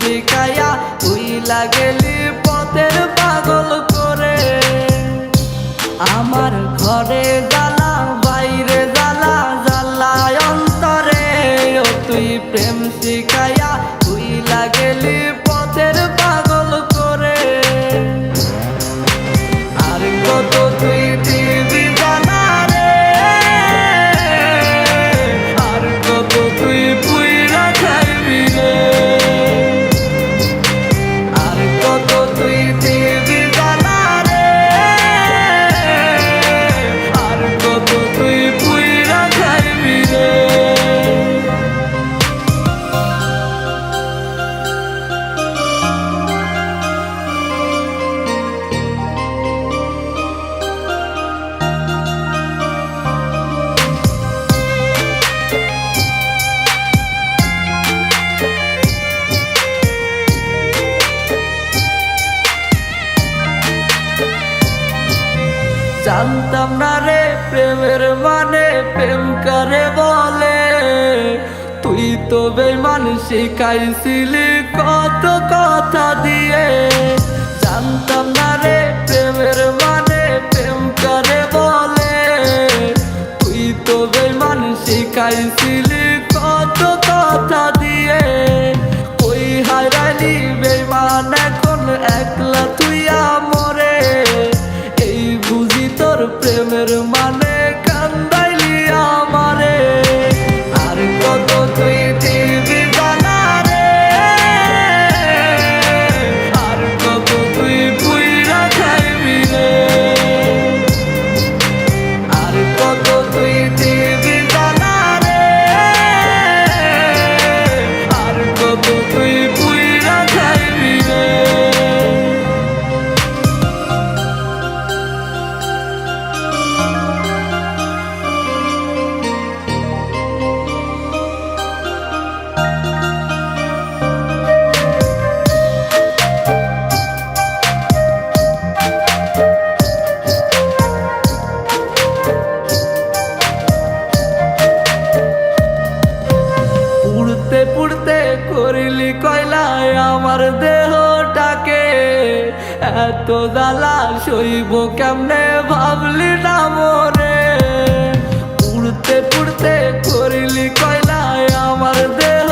শিখাইয়া উইলা গেলি পথের পাগল করে। আমার ঘরে জ্বালা বাইরে জ্বালা জ্বালায় অন্তরে, ও তুই প্রেম শিখাইয়া উইলা গেলি পথের পাগল করে। আর কত তুই দিবি জানা রে, আর কত তুই পুইরা খাইবি রে, আর কত তুই দিবি জানা রে, আর কত তুই পুইরা খাইবি রে। জানতাম না রে প্রেমের মানে প্রেম করে বলে, তুই তো বেঈমান শিখাইছিলি কত কথা দিয়ে। জানতাম না রে প্রেমের মানে প্রেম করে বলে, তুই তো বেঈমান শিখাইছিলি কত কথা দিয়ে। ওই হায়রানি বেঈমান এখন একলা তুইয়া মরে, এই বুঝি তোর প্রেমের মানে কান্দাইলি আমারে। আর কত তুই দিবি জানা রে, আর কত তুই পুইরা খাইবি রে, আর কত তুই দিবি জানা রে, আর কত তুই পুইরা খাইবি রে। পুড়তে পুড়তে করিলি কয়লায় আমার দেহটাকে, এত জ্বালা সইব কেমনে ভাবলি না মরে। পুড়তে পুড়তে করিলি কয়লায় আমার দেহ